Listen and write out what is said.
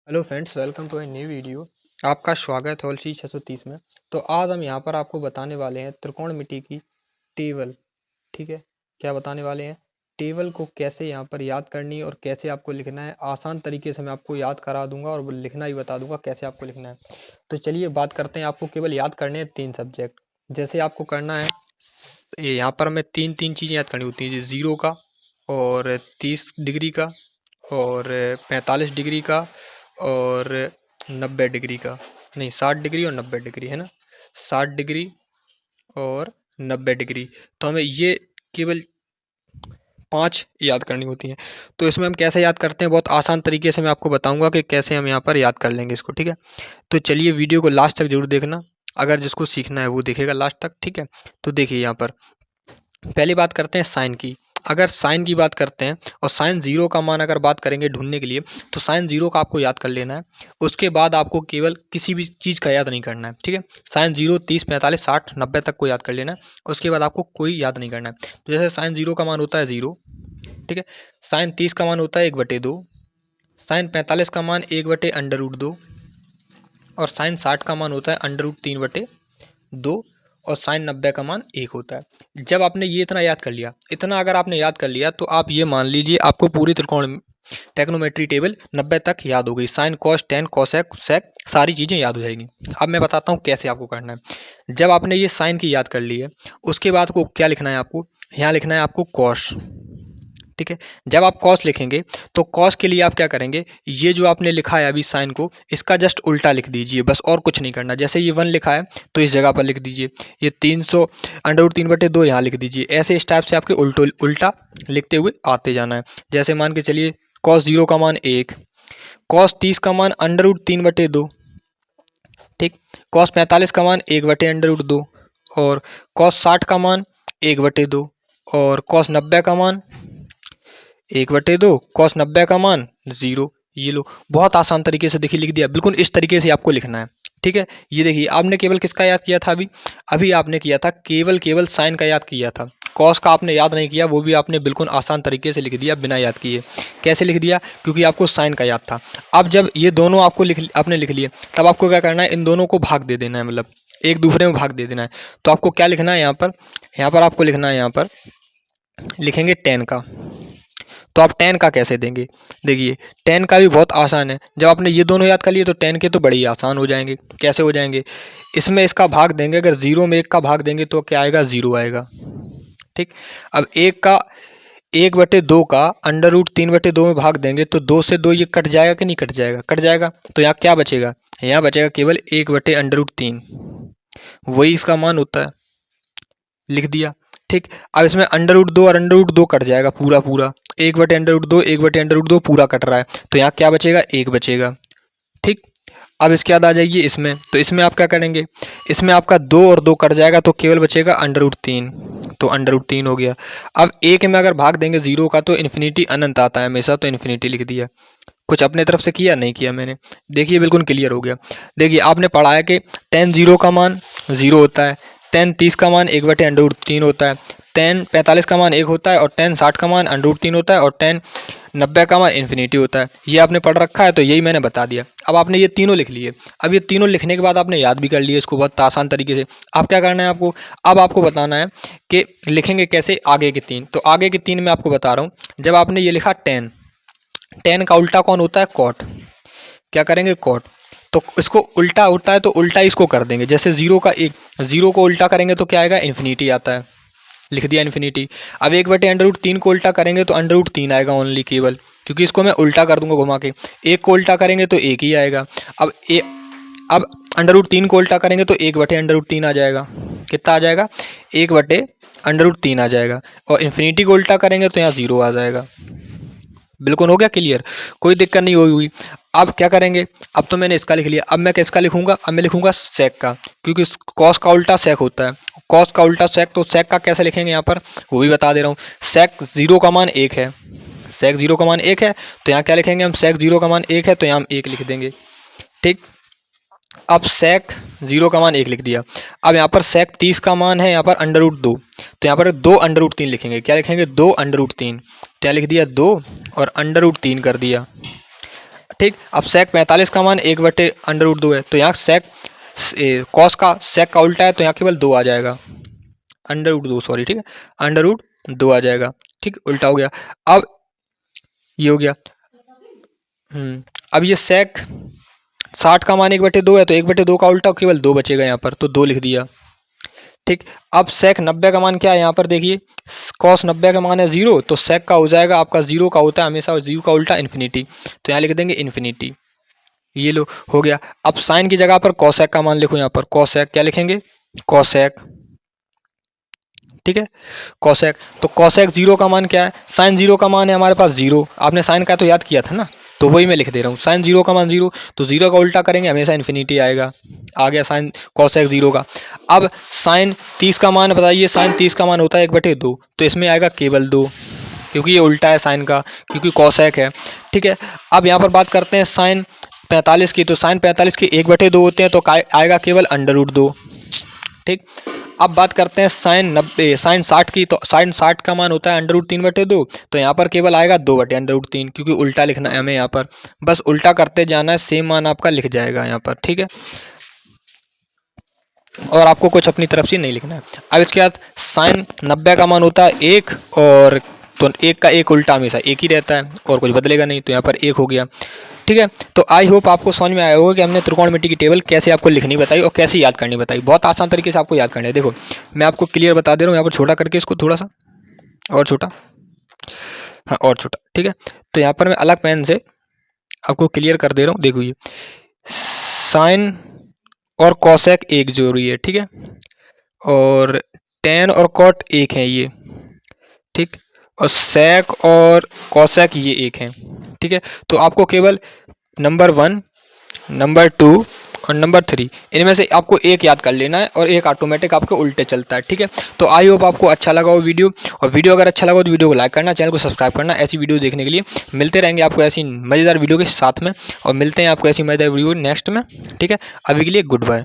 Hello friends, welcome to a new video. आपका स्वागत है OLC 630 में। तो आज हम यहाँ पर आपको बताने वाले हैं त्रिकोणमिति की टेबल। ठीक है, क्या बताने वाले हैं? टेबल को कैसे यहाँ पर याद करनी है और कैसे आपको लिखना है। आसान तरीके से मैं आपको याद करा दूंगा और लिखना भी बता दूंगा कैसे आपको लिखना है। तो चलिए बात करते हैं। आपको केवल याद करने हैं 3 सब्जेक्ट। जैसे आपको करना है, ये यहाँ पर हमें तीन तीन चीज़ें याद करनी होती हैं, जैसे 0 का और 30 डिग्री का और 45 डिग्री का और 90 डिग्री का। नहीं, 60 डिग्री और 90 डिग्री है ना, 60 डिग्री और 90 डिग्री। तो हमें ये केवल 5 याद करनी होती हैं। तो इसमें हम कैसे याद करते हैं, बहुत आसान तरीके से मैं आपको बताऊंगा कि कैसे हम यहाँ पर याद कर लेंगे इसको। ठीक है, तो चलिए वीडियो को लास्ट तक जरूर देखना। अगर जिसको सीखना है वो देखेगा लास्ट तक। ठीक है, तो देखिए यहाँ पर पहली बात करते हैं साइन की। अगर साइन की बात करते हैं और साइन 0 का मान अगर बात करेंगे ढूंढने के लिए, तो साइन 0 का आपको याद कर लेना है। उसके बाद आपको केवल किसी भी चीज़ का याद नहीं करना है। ठीक है, साइन 0, 30, 45, 60, 90 तक को याद कर लेना है। उसके बाद आपको कोई याद नहीं करना है। तो जैसे साइन 0 का मान होता है 0। ठीक है, साइन 30 का मान होता है 1/2, साइन 45 का मान 1/√2 और साइन 60 का मान होता है √3/2 और साइन 90 का मान 1 होता है। जब आपने ये इतना याद कर लिया, इतना अगर आपने याद कर लिया, तो आप ये मान लीजिए आपको पूरी त्रिकोण ट्रिग्नोमेट्री टेबल 90 तक याद हो गई। साइन, कॉस, टेन, कोसेक, सेक सारी चीज़ें याद हो जाएंगी। अब मैं बताता हूँ कैसे आपको करना है। जब आपने ये साइन की याद कर ली है, उसके बाद को क्या लिखना है आपको, यहाँ लिखना है आपको कॉस। ठीक है, जब आप कॉस लिखेंगे तो कॉस के लिए आप क्या करेंगे, ये जो आपने लिखा है अभी साइन को, इसका जस्ट उल्टा लिख दीजिए, बस और कुछ नहीं करना। जैसे ये 1 लिखा है तो इस जगह पर लिख दीजिए, ये 300 √3/2 यहाँ लिख दीजिए। ऐसे इस टाइप से आपके उल्टा लिखते हुए आते जाना है। जैसे मान के चलिए कॉस 0 का मान 1, कॉस 30 का मान √3/2, ठीक, कॉस 45 का मान 1/√2 और कॉस 60 का मान 1/2 और कॉस 90 का मान 1/2, कॉस 90 का मान 0। ये लो, बहुत आसान तरीके से देखिए लिख दिया। बिल्कुल इस तरीके से आपको लिखना है। ठीक है, ये देखिए आपने केवल किसका याद किया था अभी, अभी आपने किया था केवल साइन का याद किया था। कॉस का आपने याद नहीं किया, वो भी आपने बिल्कुल आसान तरीके से लिख दिया बिना याद किए। कैसे लिख दिया, क्योंकि आपको साइन का याद था। अब जब ये दोनों आपको आपने लिख लिए, तब आपको क्या करना है, इन दोनों को भाग दे देना है, मतलब एक दूसरे में भाग दे देना है। तो आपको क्या लिखना है, यहाँ पर आपको लिखना है, यहाँ पर लिखेंगे टेन का। तो आप टेन का कैसे देंगे, देखिए टेन का भी बहुत आसान है। जब आपने ये दोनों याद कर लिए तो टेन के तो बड़े ही आसान हो जाएंगे। कैसे हो जाएंगे, इसमें इसका भाग देंगे, अगर 0 में 1 का भाग देंगे तो क्या आएगा, 0 आएगा। ठीक, अब 1/2 का √3/2 में भाग देंगे तो 2 से 2 ये कट जाएगा कि नहीं कट जाएगा, कट जाएगा। तो यहाँ क्या बचेगा, यहाँ बचेगा केवल 1/√3, वही इसका मान होता है, लिख दिया। ठीक, अब इसमें √2 और √2 कट जाएगा, पूरा पूरा 1/√2, 1/√2 पूरा कट रहा है। तो यहाँ क्या बचेगा, 1 बचेगा। ठीक, अब इसके बाद आ जाइए इसमें, तो इसमें आप क्या करेंगे, इसमें आपका 2 और 2 कट जाएगा तो केवल बचेगा √3, तो √3 हो गया। अब 1 में अगर भाग देंगे 0 का तो इन्फिनिटी अनंत आता है हमेशा, तो इन्फिनिटी लिख दिया। कुछ अपने तरफ से किया नहीं किया मैंने, देखिए बिल्कुल क्लियर हो गया। देखिए आपने पढ़ा है कि tan 0 का मान 0 होता है, tan 30 का मान 1/√3 होता है, tan 45 का मान 1 होता है और tan 60 का मान √3 होता है और tan 90 का मान इन्फिनिटी होता है। ये आपने पढ़ रखा है, तो यही मैंने बता दिया। अब आपने ये तीनों लिख लिए। अब ये तीनों लिखने के बाद आपने याद भी कर लिए इसको बहुत आसान तरीके से। अब क्या करना है आपको, अब आपको बताना है कि लिखेंगे कैसे आगे के 3। तो आगे के 3 मैं आपको बता रहा हूँ। जब आपने ये लिखा tan का उल्टा कौन होता है, कॉट। क्या करेंगे, कॉट। तो इसको उल्टा उठता है तो उल्टा इसको कर देंगे। जैसे 0 को उल्टा करेंगे तो क्या आएगा, इन्फिनिटी आता है, लिख दिया इन्फिनिटी। अब 1/√3 को उल्टा करेंगे तो √3 आएगा ओनली, केवल, क्योंकि इसको मैं उल्टा कर दूंगा घुमा के। 1 को उल्टा करेंगे तो 1 ही आएगा। अब √3 को उल्टा करेंगे तो 1/√3 आ जाएगा। कितना आ जाएगा, 1/√3 आ जाएगा। और इन्फिनिटी को उल्टा करेंगे तो यहाँ 0 आ जाएगा। बिल्कुल हो गया क्लियर, कोई दिक्कत नहीं हुई। अब क्या करेंगे, अब तो मैंने इसका लिख लिया, अब मैं किसका लिखूंगा, अब मैं लिखूंगा सेक का, क्योंकि कॉस का उल्टा सेक होता है। कॉस का उल्टा सेक, तो सेक का कैसे लिखेंगे यहाँ पर वो भी बता दे रहा हूँ। सेक 0 का मान 1 है, सेक 0 का मान 1 है, तो यहाँ क्या लिखेंगे हम, सेक 0 का मान 1 है तो यहाँ हम 1 लिख देंगे। ठीक, अब सेक 0 का मान 1 लिख दिया। अब यहाँ पर सेक 30 का मान है यहाँ पर √2, तो यहाँ पर 2/3 लिखेंगे। क्या लिखेंगे, 2/3, क्या लिख दिया, 2 और √3 कर दिया। ठीक, अब सेक 45 का मान 1/√2 है, तो यहाँ सेक कॉस का सेक का उल्टा है, तो यहाँ केवल 2 आ जाएगा, √2 सॉरी, ठीक है, √2 आ जाएगा, ठीक, उल्टा हो गया। अब ये हो गया, अब ये सेक 60 का मान 1/2 है, तो 1/2 का उल्टा केवल 2 बचेगा यहाँ पर, तो 2 लिख दिया, ठीक। अब सेक 90 का मान क्या है यहाँ पर देखिए, कॉस 90 का मान है 0, तो सेक का हो जाएगा आपका 0 का होता है हमेशा 0 का उल्टा इन्फिनिटी, तो यहाँ लिख देंगे इन्फिनिटी, ये लो हो गया। अब साइन की जगह पर कॉसेक का मान लिखो, यहाँ पर कॉसेक क्या लिखेंगे, कॉसेक, ठीक है, कॉसेक, तो कॉसेक 0 का मान क्या है, साइन 0 का मान है हमारे पास 0, आपने साइन का तो याद किया था ना, तो वही मैं लिख दे रहा हूँ, साइन 0 का मान 0, तो 0 का उल्टा करेंगे हमेशा इन्फिनिटी आएगा, आ गया साइन कॉसेक 0 का। अब साइन 30 का मान बताइए, साइन 30 का मान होता है 1/2, तो इसमें आएगा केवल 2, क्योंकि ये उल्टा है साइन का, क्योंकि कॉसेक है, ठीक है। अब यहाँ पर बात करते हैं साइन 45 की, तो साइन 45 के 1/2 होते हैं, तो आएगा केवल √2, ठीक। अब बात करते हैं साइन 60 की, तो साइन 60 का मान होता है √3/2, तो यहाँ पर केवल आएगा 2/√3, क्योंकि उल्टा लिखना है हमें यहाँ पर, बस उल्टा करते जाना है, सेम मान आपका लिख जाएगा यहाँ पर, ठीक है, और आपको कुछ अपनी तरफ से नहीं लिखना है। अब इसके बाद साइन 90 का मान होता है 1, और तो 1 का 1 उल्टा हमेशा 1 ही रहता है और कुछ बदलेगा नहीं, तो यहाँ पर 1 हो गया, ठीक है। तो आई होप आपको समझ में आया होगा कि हमने त्रिकोणमिति की टेबल कैसे आपको लिखनी बताई और कैसे याद करनी बताई, बहुत आसान तरीके से आपको याद करना है। देखो मैं आपको क्लियर बता दे रहा हूँ, यहाँ पर छोटा करके इसको थोड़ा सा और छोटा, हाँ और छोटा, ठीक है। तो यहाँ पर मैं अलग पेन से आपको क्लियर कर दे रहा हूँ, देखो ये साइन और कॉसेक एक जोड़ी है, ठीक है, और टेन और कॉट एक है ये, ठीक, और सेक और कॉसेक ये एक हैं, ठीक है। तो आपको केवल नंबर 1, नंबर 2 और नंबर 3 इनमें से आपको एक याद कर लेना है, और एक ऑटोमेटिक आपके उल्टे चलता है, ठीक है। तो आई होप आपको अच्छा लगा वो वीडियो, और वीडियो अगर अच्छा लगा तो वीडियो को लाइक करना, चैनल को सब्सक्राइब करना, ऐसी वीडियो देखने के लिए। मिलते रहेंगे आपको ऐसी मज़ेदार वीडियो के साथ में, और मिलते हैं आपको ऐसी मज़ेदार वीडियो नेक्स्ट में, ठीक है। अभी के लिए गुड बाय।